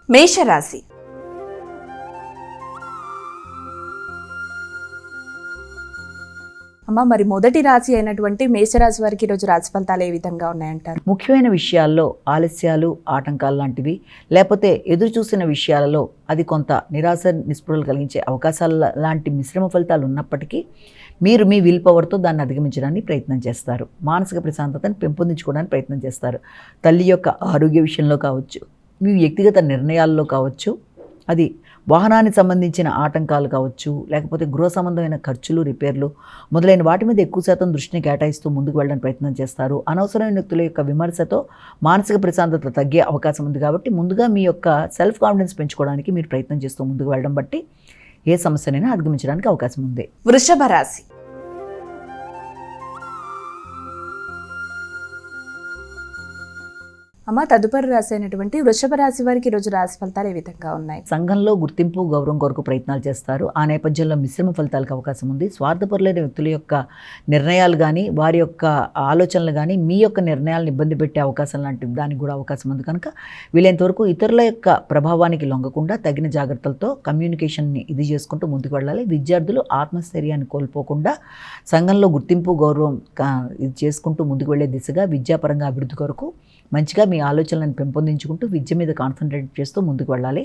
మేషరాశి. అమ్మ, మరి మొదటి రాశి అయినటువంటి మేషరాశి వారికి ఈరోజు రాశి ఫలితాలు ఏ విధంగా ఉన్నాయంటారు? ముఖ్యమైన విషయాల్లో ఆలస్యాలు, ఆటంకాలు లాంటివి, లేకపోతే ఎదురు చూసిన విషయాలలో అది కొంత నిరాశ నిస్పృహలు కలిగించే అవకాశాలు లాంటి మిశ్రమ ఫలితాలు ఉన్నప్పటికీ మీరు మీ విల్ పవర్తో దాన్ని అధిగమించడానికి ప్రయత్నం చేస్తారు. మానసిక ప్రశాంతతను పెంపొందించుకోవడానికి ప్రయత్నం చేస్తారు. తల్లి యొక్క ఆరోగ్య విషయంలో కావచ్చు, మీ వ్యక్తిగత నిర్ణయాల్లో కావచ్చు, అది వాహనానికి సంబంధించిన ఆటంకాలు కావచ్చు, లేకపోతే గృహ సంబంధమైన ఖర్చులు, రిపేర్లు మొదలైన వాటి మీద ఎక్కువ శాతం దృష్టిని కేటాయిస్తూ ముందుకు వెళ్ళడానికి ప్రయత్నం చేస్తారు. అనవసరమైన వ్యక్తుల యొక్క విమర్శతో మానసిక ప్రశాంతత తగ్గే అవకాశం ఉంది. కాబట్టి ముందుగా మీ యొక్క సెల్ఫ్ కాన్ఫిడెన్స్ పెంచుకోవడానికి మీరు ప్రయత్నం చేస్తూ ముందుకు వెళ్ళడం బట్టి ఏ సమస్యనైనా అధిగమించడానికి అవకాశం ఉంది. వృషభ రాశి. అమ్మ, తదుపరి రాశి అయినటువంటి వృషభ రాశి వారికి ఈరోజు రాశి ఫలితాలు ఏ విధంగా ఉన్నాయి? సంఘంలో గుర్తింపు, గౌరవం కొరకు ప్రయత్నాలు చేస్తారు. ఆ నేపథ్యంలో మిశ్రమ ఫలితాలకు అవకాశం ఉంది. స్వార్థపరులైన వ్యక్తుల యొక్క నిర్ణయాలు కానీ, వారి యొక్క ఆలోచనలు కానీ మీ యొక్క నిర్ణయాలను ఇబ్బంది పెట్టే అవకాశం లాంటి దానికి కూడా అవకాశం ఉంది. కనుక వీలైనంతవరకు ఇతరుల యొక్క ప్రభావానికి లొంగకుండా తగిన జాగ్రత్తలతో కమ్యూనికేషన్ని ఇది చేసుకుంటూ ముందుకు వెళ్ళాలి. విద్యార్థులు ఆత్మస్థైర్యాన్ని కోల్పోకుండా సంఘంలో గుర్తింపు, గౌరవం ఇది చేసుకుంటూ ముందుకు వెళ్ళే దిశగా విద్యాపరంగా అభివృద్ధి కొరకు మంచిగా మీ ఆలోచనలను పెంపొందించుకుంటూ విద్య మీద కాన్సన్ట్రేట్ చేస్తూ ముందుకు వెళ్ళాలి.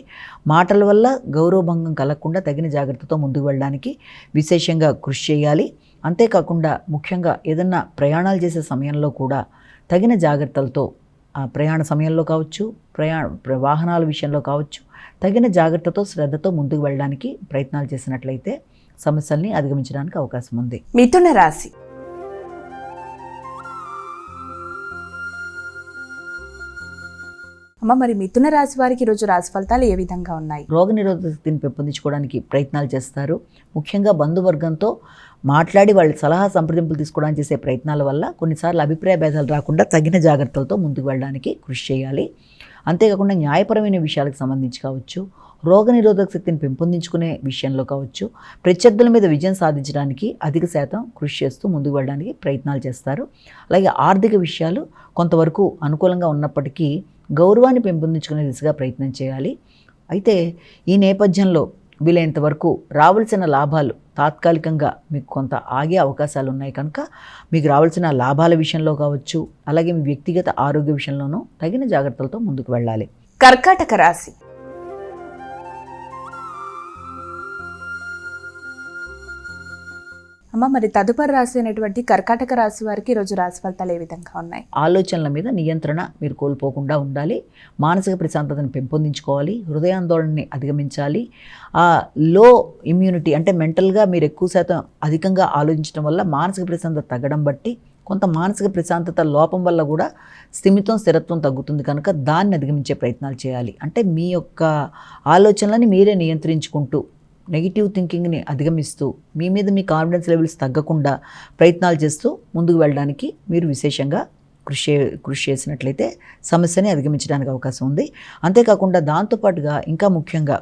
మాటల వల్ల గౌరవభంగం కలగకుండా తగిన జాగ్రత్తతో ముందుకు వెళ్ళడానికి విశేషంగా కృషి చేయాలి. అంతేకాకుండా ముఖ్యంగా ఏదన్నా ప్రయాణాలు చేసే సమయంలో కూడా తగిన జాగ్రత్తలతో ప్రయాణ సమయంలో కావచ్చు, వాహనాల విషయంలో కావచ్చు, తగిన జాగ్రత్తతో శ్రద్ధతో ముందుకు వెళ్ళడానికి ప్రయత్నాలు చేసినట్లయితే సమస్యల్ని అధిగమించడానికి అవకాశం ఉంది. మిథున రాశి. అమ్మ, మరి మిథున రాశి వారికి ఈరోజు రాశి ఫలితాలు ఏ విధంగా ఉన్నాయి? రోగనిరోధక శక్తిని పెంపొందించుకోవడానికి ప్రయత్నాలు చేస్తారు. ముఖ్యంగా బంధువర్గంతో మాట్లాడి వాళ్ళ సలహా సంప్రదింపులు తీసుకోవడానికి చేసే ప్రయత్నాల వల్ల కొన్నిసార్లు అభిప్రాయ భేదాలు రాకుండా తగిన జాగ్రత్తలతో ముందుకు వెళ్ళడానికి కృషి చేయాలి. అంతేకాకుండా న్యాయపరమైన విషయాలకు సంబంధించి కావచ్చు, రోగనిరోధక శక్తిని పెంపొందించుకునే విషయంలో కావచ్చు, ప్రత్యర్థుల మీద విజయం సాధించడానికి అధిక శాతం కృషి చేస్తూ ముందుకు వెళ్ళడానికి ప్రయత్నాలు చేస్తారు. అలాగే ఆర్థిక విషయాలు కొంతవరకు అనుకూలంగా ఉన్నప్పటికీ గౌరవాన్ని పెంపొందించుకునే దిశగా ప్రయత్నం చేయాలి. అయితే ఈ నేపథ్యంలో వీలైనంత వరకు రావాల్సిన లాభాలు తాత్కాలికంగా మీకు కొంత ఆగే అవకాశాలు ఉన్నాయి. కనుక మీకు రావాల్సిన లాభాల విషయంలో కావచ్చు, అలాగే మీ వ్యక్తిగత ఆరోగ్య విషయంలోనూ తగిన జాగ్రత్తలతో ముందుకు వెళ్ళాలి. కర్కాటక రాశి. అమ్మ, మరి తదుపరి రాశి అయినటువంటి కర్కాటక రాశి వారికి ఈరోజు రాశి ఫలితాలు ఏ విధంగా ఉన్నాయి? ఆలోచనల మీద నియంత్రణ మీరు కోల్పోకుండా ఉండాలి. మానసిక ప్రశాంతతను పెంపొందించుకోవాలి. హృదయాందోళనని అధిగమించాలి. లో ఇమ్యూనిటీ అంటే మెంటల్గా మీరు ఎక్కువ శాతం అధికంగా ఆలోచించడం వల్ల మానసిక ప్రశాంతత తగ్గడం బట్టి కొంత మానసిక ప్రశాంతత లోపం వల్ల కూడా స్థిరత్వం తగ్గుతుంది. కనుక దాన్ని అధిగమించే ప్రయత్నాలు చేయాలి. అంటే మీ యొక్క ఆలోచనలని మీరే నియంత్రించుకుంటూ నెగిటివ్ థింకింగ్ని అధిగమిస్తూ మీ మీద మీ కాన్ఫిడెన్స్ లెవెల్స్ తగ్గకుండా ప్రయత్నాలు చేస్తూ ముందుకు వెళ్ళడానికి మీరు విశేషంగా కృషి చేసినట్లయితే సమస్యని అధిగమించడానికి అవకాశం ఉంది. అంతేకాకుండా దాంతోపాటుగా ఇంకా ముఖ్యంగా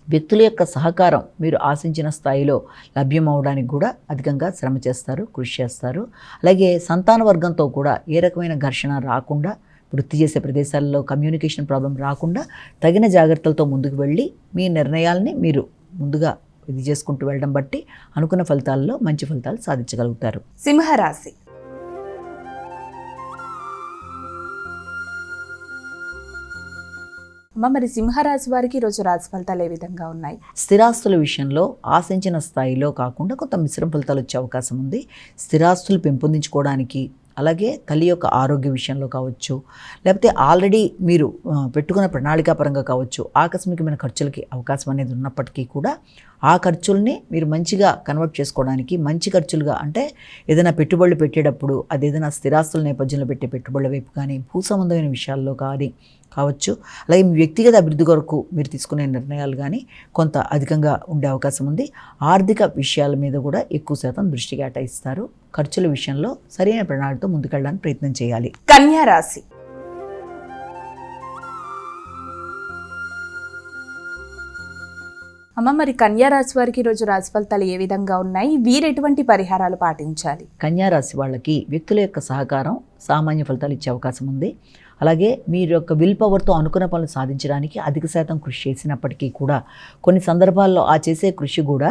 వ్యక్తుల యొక్క సహకారం మీరు ఆశించిన స్థాయిలో లభ్యం అవడానికి కూడా అధికంగా శ్రమ చేస్తారు, కృషి చేస్తారు. అలాగే సంతాన వర్గంతో కూడా ఏ రకమైన ఘర్షణ రాకుండా, వృత్తి చేసే ప్రదేశాల్లో కమ్యూనికేషన్ ప్రాబ్లం రాకుండా తగిన జాగ్రత్తలతో ముందుకు వెళ్ళి మీ నిర్ణయాల్ని మీరు ముందుగా ఇది చేసుకుంటూ వెళ్ళడం బట్టి అనుకున్న ఫలితాల్లో మంచి ఫలితాలు సాధించగలుగుతారు. సింహరాశి. అమ్మ, మరి సింహరాశి వారికి ఈరోజు రాశి ఫలితాలు ఏ విధంగా ఉన్నాయి? స్థిరాస్తుల విషయంలో ఆశించిన స్థాయిలో కాకుండా కొంత మిశ్రమ ఫలితాలు వచ్చే అవకాశం ఉంది. స్థిరాస్తులు పెంపొందించుకోవడానికి, అలాగే తల్లి యొక్క ఆరోగ్య విషయంలో కావచ్చు, లేకపోతే ఆల్రెడీ మీరు పెట్టుకున్న ప్రణాళికాపరంగా కావచ్చు, ఆకస్మికమైన ఖర్చులకి అవకాశం అనేది ఉన్నప్పటికీ కూడా ఆ ఖర్చుల్ని మీరు మంచిగా కన్వర్ట్ చేసుకోవడానికి మంచి ఖర్చులుగా, అంటే ఏదైనా పెట్టుబడులు పెట్టేటప్పుడు అది ఏదైనా స్థిరాస్తుల నేపథ్యంలో పెట్టే పెట్టుబడుల వైపు కానీ, భూ సంబంధమైన విషయాల్లో కానీ కావచ్చు, అలాగే మీ వ్యక్తిగత అభివృద్ధి కొరకు మీరు తీసుకునే నిర్ణయాలు కానీ కొంత అధికంగా ఉండే అవకాశం ఉంది. ఆర్థిక విషయాల మీద కూడా ఎక్కువ శాతం దృష్టి కేటాయిస్తారు. ఖర్చుల విషయంలో సరైన ప్రణాళికతో ముందుకెళ్ళడానికి ప్రయత్నం చేయాలి. కన్యా రాశి. అమ్మ, మరి కన్యా రాశి వారికి ఈరోజు రాశి ఫలితాలు ఏ విధంగా ఉన్నాయి? వీరు ఎటువంటి పరిహారాలు పాటించాలి? కన్యా రాశి వాళ్ళకి వ్యక్తుల యొక్క సహకారం సామాన్య ఫలితాలు ఇచ్చే అవకాశం ఉంది. అలాగే మీరు యొక్క విల్ పవర్తో అనుకున్న పనులు సాధించడానికి అధిక శాతం కృషి చేసినప్పటికీ కూడా కొన్ని సందర్భాల్లో ఆ చేసే కృషి కూడా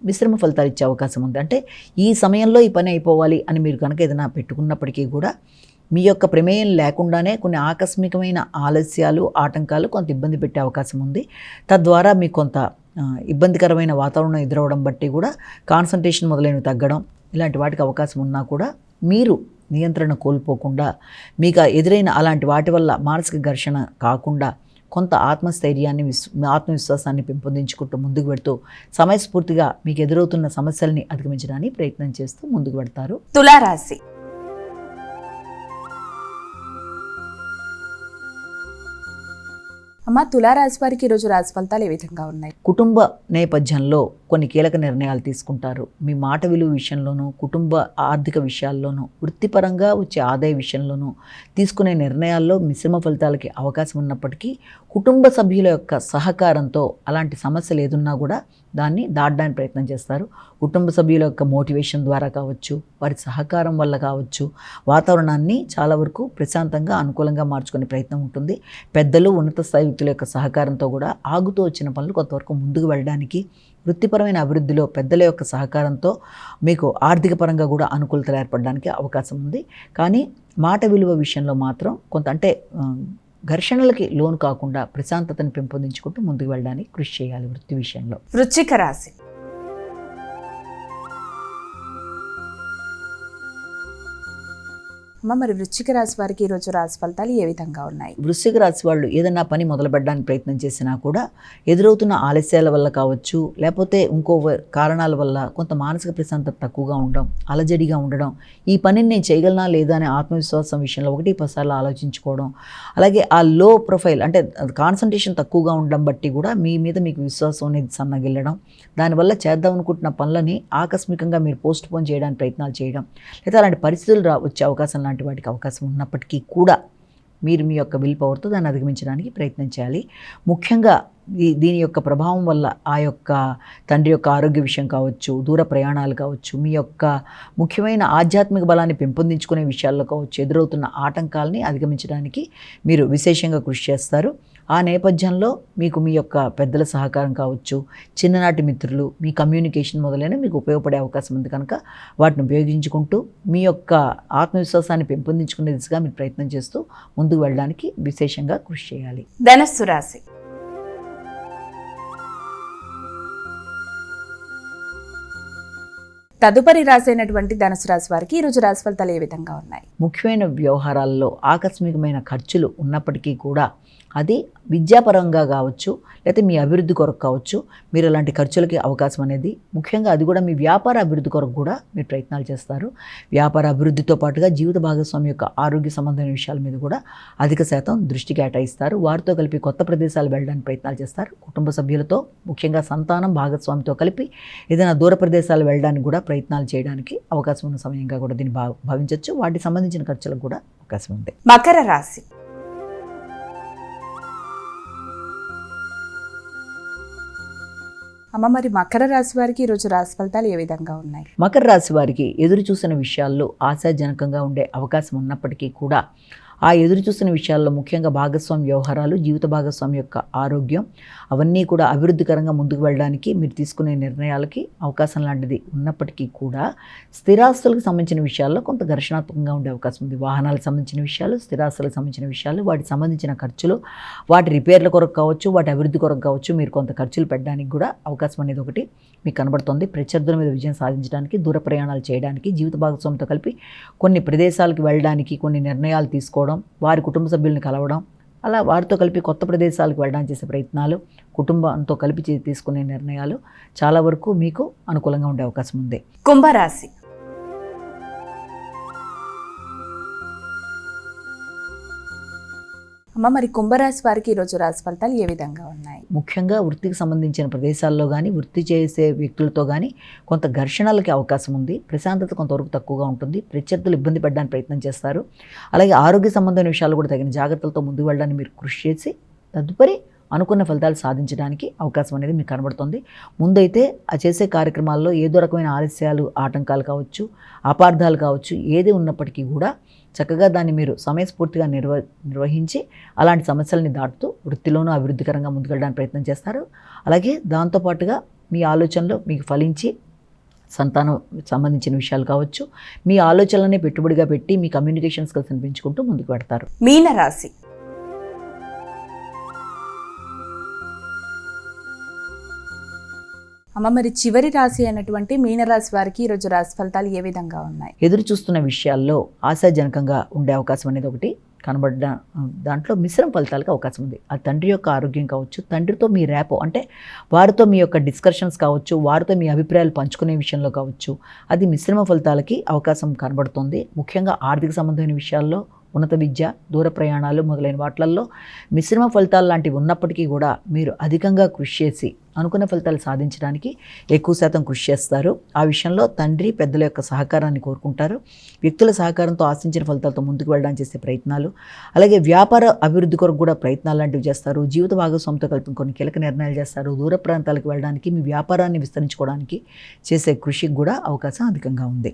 మిశ్రమ ఫలితాలు ఇచ్చే అవకాశం ఉంది. అంటే ఈ సమయంలో ఈ పని అయిపోవాలి అని మీరు కనుక ఏదైనా పెట్టుకున్నప్పటికీ కూడా మీ యొక్క ప్రమేయం లేకుండానే కొన్ని ఆకస్మికమైన ఆలస్యాలు, ఆటంకాలు కొంత ఇబ్బంది పెట్టే అవకాశం ఉంది. తద్వారా మీకు కొంత ఇబ్బందికరమైన వాతావరణం ఎదురవడం బట్టి కూడా కాన్సంట్రేషన్ మొదలైనవి తగ్గడం ఇలాంటి వాటికి అవకాశం ఉన్నా కూడా మీరు నియంత్రణ కోల్పోకుండా మీకు ఎదురైన అలాంటి వాటి వల్ల మానసిక ఘర్షణ కాకుండా కొంత ఆత్మస్థైర్యాన్ని ఆత్మవిశ్వాసాన్ని పెంపొందించుకుంటూ ముందుకు పెడుతూ సమయస్ఫూర్తిగా మీకు ఎదురవుతున్న సమస్యల్ని అధిగమించడానికి ప్రయత్నం చేస్తూ ముందుకు పెడతారు. తులారాశి. అమ్మ, తులారాశి వారికి ఈరోజు రాశి ఫలితాలు ఏ విధంగా ఉన్నాయి? కుటుంబ నేపథ్యంలో కొన్ని కీలక నిర్ణయాలు తీసుకుంటారు. మీ మాట విలువ విషయంలోనూ, కుటుంబ ఆర్థిక విషయాల్లోనూ, వృత్తిపరంగా వచ్చే ఆదాయ విషయంలోనూ తీసుకునే నిర్ణయాల్లో మిశ్రమ ఫలితాలకి అవకాశం ఉన్నప్పటికీ కుటుంబ సభ్యుల యొక్క సహకారంతో అలాంటి సమస్యలు ఏదున్నా కూడా దాన్ని దాటడానికి ప్రయత్నం చేస్తారు. కుటుంబ సభ్యుల యొక్క మోటివేషన్ ద్వారా కావచ్చు, వారి సహకారం వల్ల కావచ్చు, వాతావరణాన్ని చాలా వరకు ప్రశాంతంగా అనుకూలంగా మార్చుకునే ప్రయత్నం ఉంటుంది. పెద్దలు, ఉన్నత స్థాయి వ్యక్తుల యొక్క సహకారంతో కూడా ఆగుతూ వచ్చిన పనులు కొంతవరకు ముందుకు వెళ్ళడానికి, వృత్తిపరమైన అభివృద్ధిలో పెద్దల యొక్క సహకారంతో మీకు ఆర్థిక పరంగా కూడా అనుకూలతలు ఏర్పడడానికి అవకాశం ఉంది. కానీ మాట విలువ విషయంలో మాత్రం కొంత అంటే ఘర్షణలకి లోను కాకుండా ప్రశాంతతను పెంపొందించుకుంటూ ముందుకు వెళ్ళడానికి కృషి చేయాలి వృత్తి విషయంలో. వృశ్చిక రాశి. అమ్మ, మరి వృశ్చిక రాశి వారికి ఈరోజు రాశి ఫలితాలు ఏ విధంగా ఉన్నాయి? వృశ్చిక రాశి వాళ్ళు ఏదైనా పని మొదలు పెట్టడానికి ప్రయత్నం చేసినా కూడా ఎదురవుతున్న ఆలస్యాల వల్ల కావచ్చు, లేకపోతే ఇంకో కారణాల వల్ల కొంత మానసిక ప్రశాంతత తక్కువగా ఉండడం, అలజడిగా ఉండడం, ఈ పనిని నేను చేయగలనా లేదా అనే ఆత్మవిశ్వాసం విషయంలో 1-10 సార్లు ఆలోచించుకోవడం, అలాగే ఆ లో ప్రొఫైల్ అంటే కాన్సన్ట్రేషన్ తక్కువగా ఉండడం బట్టి కూడా మీ మీద మీకు విశ్వాసం అనేది సన్నగిల్లడం, దానివల్ల చేద్దాం అనుకుంటున్న పనులని ఆకస్మికంగా మీరు పోస్ట్ పోన్ చేయడానికి ప్రయత్నాలు చేయడం, లేదా అలాంటి పరిస్థితులు వచ్చే అవకాశం లాంటి వాటికి అవకాశం ఉన్నప్పటికీ కూడా మీరు మీ యొక్క విల్ పవర్తో దాన్ని అధిగమించడానికి ప్రయత్నం చేయాలి. ముఖ్యంగా దీని యొక్క ప్రభావం వల్ల ఆ యొక్క తండ్రి యొక్క ఆరోగ్య విషయం కావచ్చు, దూర ప్రయాణాలు కావచ్చు, మీ యొక్క ముఖ్యమైన ఆధ్యాత్మిక బలాన్ని పెంపొందించుకునే విషయాల్లో కావచ్చు, ఎదురవుతున్న ఆటంకాలని అధిగమించడానికి మీరు విశేషంగా కృషి చేస్తారు. ఆ నేపథ్యంలో మీకు మీ యొక్క పెద్దల సహకారం కావచ్చు, చిన్ననాటి మిత్రులు, మీ కమ్యూనికేషన్ మొదలైన మీకు ఉపయోగపడే అవకాశం ఉంది కనుక వాటిని ఉపయోగించుకుంటూ మీ యొక్క ఆత్మవిశ్వాసాన్ని పెంపొందించుకునే దిశగా మీరు ప్రయత్నం చేస్తూ ముందుకు వెళ్ళడానికి విశేషంగా కృషి చేయాలి. ధనస్సు రాశి. తదుపరి రాశి అయినటువంటి ధనుసు రాశి వారికి ఈరోజు రాశి ఫలితాలు ఏ విధంగా ఉన్నాయి? ముఖ్యమైన వ్యవహారాల్లో ఆకస్మికమైన ఖర్చులు ఉన్నప్పటికీ కూడా అది విద్యాపరంగా కావచ్చు, లేకపోతే మీ అభివృద్ధి కొరకు కావచ్చు, మీరు అలాంటి ఖర్చులకి అవకాశం అనేది ముఖ్యంగా అది కూడా మీ వ్యాపార అభివృద్ధి కొరకు కూడా మీరు ప్రయత్నాలు చేస్తారు. వ్యాపార అభివృద్ధితో పాటుగా జీవిత భాగస్వామి యొక్క ఆరోగ్య సంబంధమైన విషయాల మీద కూడా అధిక శాతం దృష్టి కేటాయిస్తారు. వారితో కలిపి కొత్త ప్రదేశాలు వెళ్ళడానికి ప్రయత్నాలు చేస్తారు. కుటుంబ సభ్యులతో, ముఖ్యంగా సంతానం భాగస్వామితో కలిపి ఏదైనా దూర ప్రదేశాలు వెళ్ళడానికి కూడా ప్రయత్నాలు చేయడానికి అవకాశం ఉన్న సమయంగా కూడా దీన్ని భావించవచ్చు. వాటికి సంబంధించిన ఖర్చులకు కూడా అవకాశం ఉంది. మకర రాశి. అమ్మ, మరి మకర రాశి వారికి ఈరోజు రాశి ఫలితాలు ఏ విధంగా ఉన్నాయి? మకర రాశి వారికి ఎదురు చూసిన విషయాల్లో ఆశాజనకంగా ఉండే అవకాశం ఉన్నప్పటికీ కూడా ఆ ఎదురు చూసిన విషయాల్లో ముఖ్యంగా భాగస్వామి వ్యవహారాలు, జీవిత భాగస్వామి యొక్క ఆరోగ్యం అవన్నీ కూడా అభివృద్ధికరంగా ముందుకు వెళ్ళడానికి మీరు తీసుకునే నిర్ణయాలకి అవకాశం లాంటిది ఉన్నప్పటికీ కూడా స్థిరాస్తులకు సంబంధించిన విషయాల్లో కొంత ఘర్షణాత్మకంగా ఉండే అవకాశం ఉంది. వాహనాలకు సంబంధించిన విషయాలు, స్థిరాస్తులకు సంబంధించిన విషయాలు, వాటికి సంబంధించిన ఖర్చులు, వాటి రిపేర్ల కొరకు కావచ్చు, వాటి అభివృద్ధి కొరకు కావచ్చు, మీరు కొంత ఖర్చులు పెట్టడానికి కూడా అవకాశం అనేది ఒకటి మీకు కనబడుతుంది. ప్రత్యర్థుల మీద విజయం సాధించడానికి, దూర ప్రయాణాలు చేయడానికి, జీవిత భాగస్వామితో కలిపి కొన్ని ప్రదేశాలకు వెళ్ళడానికి కొన్ని నిర్ణయాలు తీసుకోవడం, వారి కుటుంబ సభ్యుల్ని కలవడం, అలా వారితో కలిపి కొత్త ప్రదేశాలకు వెళ్ళడానికి చేసే ప్రయత్నాలు, కుటుంబంతో కలిపి తీసుకునే నిర్ణయాలు చాలా వరకు మీకు అనుకూలంగా ఉండే అవకాశం ఉంది. కుంభరాశి. అమ్మ, మరి కుంభరాశి వారికి ఈరోజు రాశి ఫలితాలు ఏ విధంగా ఉన్నాయి? ముఖ్యంగా వృత్తికి సంబంధించిన ప్రదేశాల్లో కానీ, వృత్తి చేసే వ్యక్తులతో కానీ కొంత ఘర్షణలకి అవకాశం ఉంది. ప్రశాంతత కొంతవరకు తక్కువగా ఉంటుంది. ప్రత్యర్థులు ఇబ్బంది పడడానికి ప్రయత్నం చేస్తారు. అలాగే ఆరోగ్య సంబంధమైన విషయాలు కూడా తగిన జాగ్రత్తలతో ముందుకు వెళ్ళడానికి మీరు కృషి చేసి తదుపరి అనుకున్న ఫలితాలు సాధించడానికి అవకాశం అనేది మీకు కనబడుతుంది. ముందైతే ఆ చేసే కార్యక్రమాల్లో ఏదో రకమైన ఆలస్యాలు, ఆటంకాలు కావచ్చు, అపార్థాలు కావచ్చు, ఏది ఉన్నప్పటికీ కూడా చక్కగా దాన్ని మీరు సమయస్ఫూర్తిగా నిర్వహించి అలాంటి సమస్యలని దాటుతూ వృత్తిలోనూ అభివృద్ధికరంగా ముందుకెళ్ళడానికి ప్రయత్నం చేస్తారు. అలాగే దాంతోపాటుగా మీ ఆలోచనలు మీకు ఫలించి సంతానం సంబంధించిన విషయాలు కావచ్చు, మీ ఆలోచనలనే పెట్టుబడిగా పెట్టి మీ కమ్యూనికేషన్ స్కిల్స్ని పెంచుకుంటూ ముందుకు పెడతారు. మీనరాశి. అమ్మ, మరి చివరి రాశి అయినటువంటి మీనరాశి వారికి ఈరోజు రాశి ఫలితాలు ఏ విధంగా ఉన్నాయి? ఎదురు చూస్తున్న విషయాల్లో ఆశాజనకంగా ఉండే అవకాశం అనేది ఒకటి కనబడ్డ దాంట్లో మిశ్రమ ఫలితాలకు అవకాశం ఉంది. ఆ తండ్రి యొక్క ఆరోగ్యం కావచ్చు, తండ్రితో మీ ర్యాపో అంటే వారితో మీ యొక్క డిస్కషన్స్ కావచ్చు, వారితో మీ అభిప్రాయాలు పంచుకునే విషయంలో కావచ్చు, అది మిశ్రమ ఫలితాలకి అవకాశం కనబడుతుంది. ముఖ్యంగా ఆర్థిక సంబంధమైన విషయాల్లో, ఉన్నత విద్య, దూర ప్రయాణాలు మొదలైన వాటిల్లో మిశ్రమ ఫలితాలు లాంటివి ఉన్నప్పటికీ కూడా మీరు అధికంగా కృషి చేసి అనుకున్న ఫలితాలు సాధించడానికి ఎక్కువ శాతం కృషి చేస్తారు. ఆ విషయంలో తండ్రి పెద్దల యొక్క సహకారాన్ని కోరుకుంటారు. వ్యక్తుల సహకారంతో ఆశించిన ఫలితాలతో ముందుకు వెళ్ళడానికి చేసే ప్రయత్నాలు, అలాగే వ్యాపార అభివృద్ధి కొరకు కూడా ప్రయత్నాలు లాంటివి చేస్తారు. జీవిత భాగస్వామితో కలిపి కొన్ని కీలక నిర్ణయాలు చేస్తారు. దూర ప్రాంతాలకు వెళ్ళడానికి, మీ వ్యాపారాన్ని విస్తరించుకోవడానికి చేసే కృషికి కూడా అవకాశం అధికంగా ఉంది.